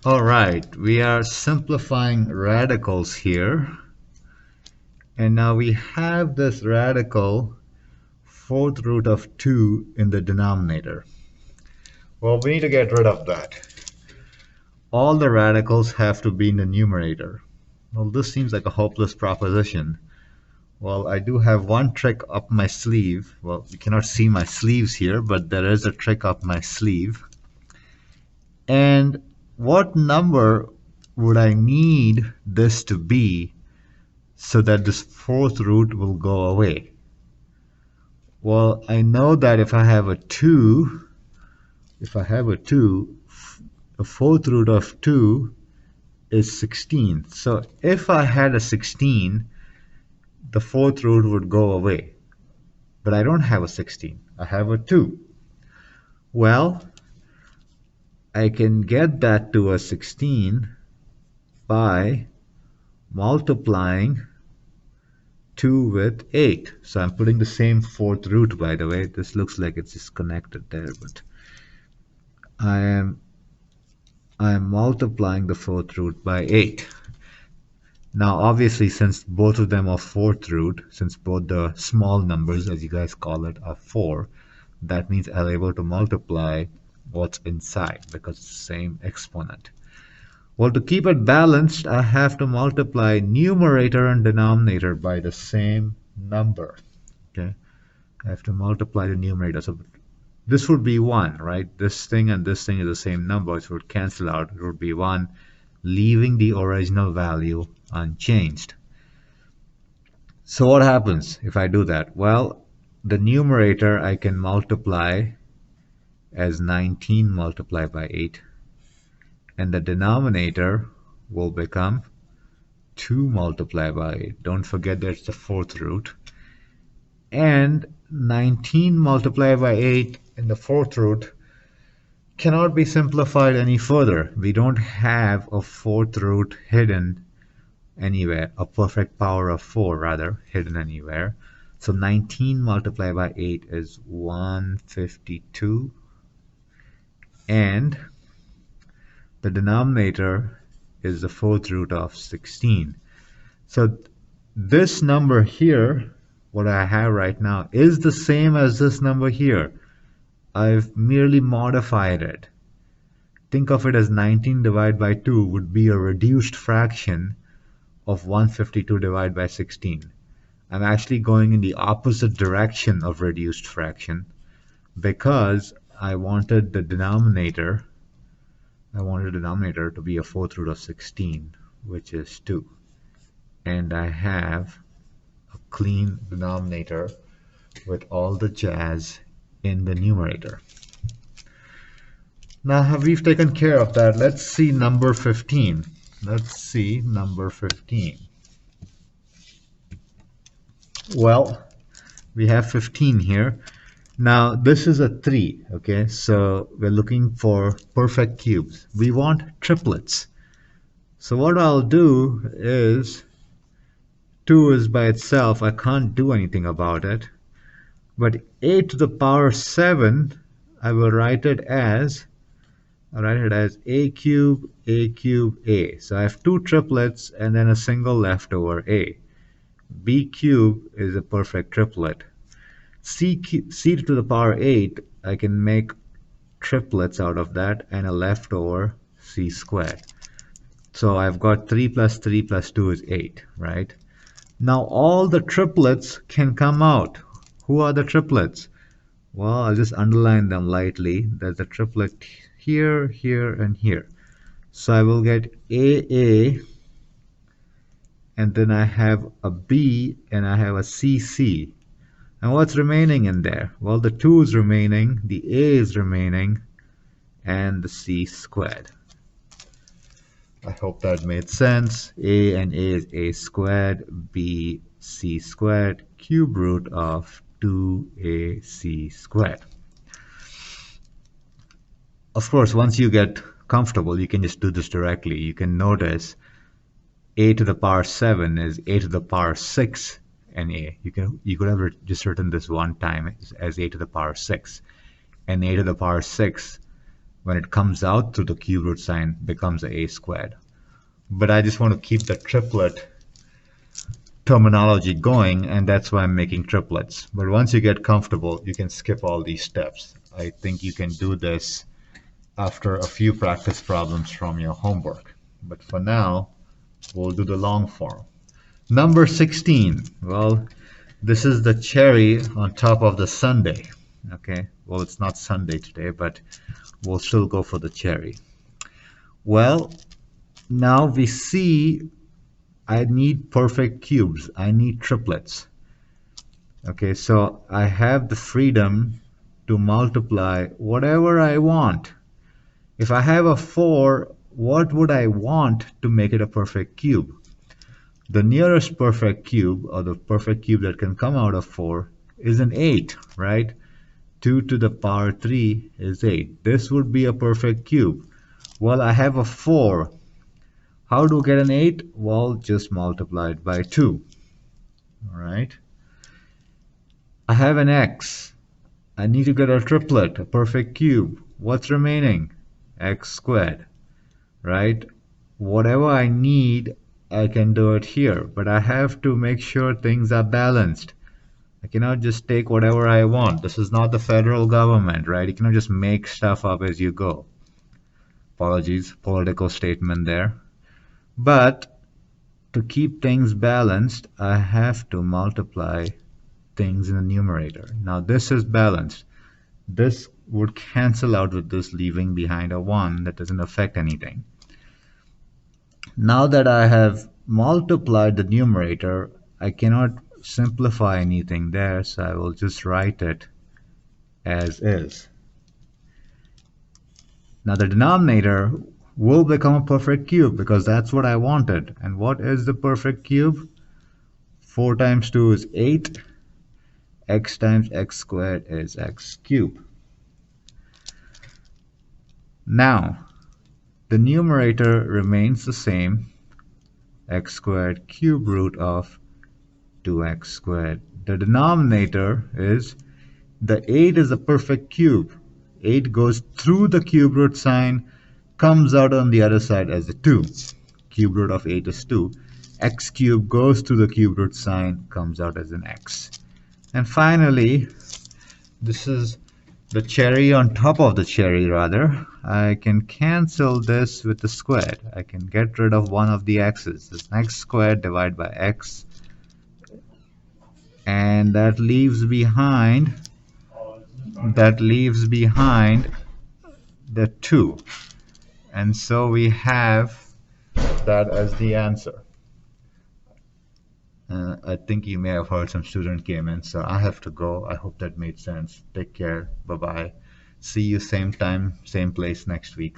All right, we are simplifying radicals here. And now we have this radical fourth root of 2 in the denominator. Well, we need to get rid of that. All the radicals have to be in the numerator. Well, this seems like a hopeless proposition. Well, I do have one trick up my sleeve. Well, you cannot see my sleeves here, but there is a trick up my sleeve. And what number would I need this to be so that this fourth root will go away? Well, I know that if I have a 2, a fourth root of 2 is 16. So if I had a 16, the fourth root would go away. But I don't have a 16. I have a 2. Well, I can get that to a 16 by multiplying 2 with 8. So I'm putting the same fourth root, by the way. This looks like it's just connected there, but I am multiplying the fourth root by 8. Now, obviously, since both of them are fourth root, since both the small numbers, as you guys call it, are 4, that means I'm able to multiply what's inside because it's the same exponent. Well, to keep it balanced, I have to multiply numerator and denominator by the same number. Okay, I have to multiply the numerator. So this would be 1, right? This thing and this thing is the same number, so it would cancel out. It would be 1, leaving the original value unchanged. So what happens if I do that? Well, the numerator I can multiply as 19 multiplied by 8, and the denominator will become 2 multiplied by 8. Don't forget that's the fourth root. And 19 multiplied by 8 in the fourth root cannot be simplified any further. We don't have a fourth root hidden anywhere, a perfect power of 4 rather, hidden anywhere. So 19 multiplied by 8 is 152, and the denominator is the fourth root of 16. So this number here, what I have right now, is the same as this number here. I've merely modified it. Think of it as 19 divided by 2 would be a reduced fraction of 152 divided by 16. I'm actually going in the opposite direction of reduced fraction because I wanted the denominator to be a fourth root of 16, which is 2. And I have a clean denominator with all the jazz in the numerator. Now we've taken care of that. Let's see number 15. Let's see number 15. Well, we have 15 here. Now this is a 3, okay? So we're looking for perfect cubes. We want triplets. So what I'll do is 2 is by itself. I can't do anything about it. But a to the power 7, I will write it as a cube, a. So I have 2 triplets and then a single leftover a. B cube is a perfect triplet. C to the power 8, I can make triplets out of that and a leftover c squared. So I've got 3 plus 3 plus 2 is 8, right? Now all the triplets can come out. Who are the triplets? Well, I'll just underline them lightly. There's a triplet here, here, and here. So I will get AA, and then I have a B, and I have a CC. And what's remaining in there? Well, the 2 is remaining, the A is remaining, and the C squared. I hope that made sense. A and A is A squared, B, C squared, cube root of 2AC squared. Of course, once you get comfortable, you can just do this directly. You can notice a to the power 7 is a to the power 6 and a. You could have just written this one time as a to the power 6. And a to the power 6 when it comes out through the cube root sign, becomes a squared. But I just want to keep the triplet terminology going, and that's why I'm making triplets. But once you get comfortable, you can skip all these steps. I think you can do this after a few practice problems from your homework. But for now, we'll do the long form. Number 16. Well, this is the cherry on top of the sundae. Okay, well, it's not Sunday today, but we'll still go for the cherry. Well, now we see I need perfect cubes. I need triplets. Okay, so I have the freedom to multiply whatever I want. If I have a 4, what would I want to make it a perfect cube? The nearest perfect cube, or the perfect cube that can come out of 4, is an 8, right? 2 to the power 3 is 8. This would be a perfect cube. Well, I have a 4. How to get an 8? Well, just multiply it by 2. All right. I have an x. I need to get a triplet, a perfect cube. What's remaining? X squared, right? Whatever I need, I can do it here, but I have to make sure things are balanced. I cannot just take whatever I want. This is not the federal government, right? You cannot just make stuff up as you go. Apologies, political statement there. But to keep things balanced, I have to multiply things in the numerator. Now this is balanced. This would cancel out with this, leaving behind a 1 that doesn't affect anything. Now that I have multiplied the numerator, I cannot simplify anything there, so I will just write it as is. Now the denominator will become a perfect cube because that's what I wanted. And what is the perfect cube? 4 times 2 is 8. X times x squared is x cubed. Now, the numerator remains the same, x squared cube root of 2x squared. The denominator is, the 8 is a perfect cube. 8 goes through the cube root sign, comes out on the other side as a 2. Cube root of 8 is 2. X cubed goes through the cube root sign, comes out as an x. And finally, this is the cherry on top of the cherry, rather. I can cancel this with the squared. I can get rid of one of the x's. This x squared divided by x. And that leaves behind the 2. And so we have that as the answer. I think you may have heard some student came in, so I have to go. I hope that made sense. Take care. Bye-bye. See you same time, same place next week.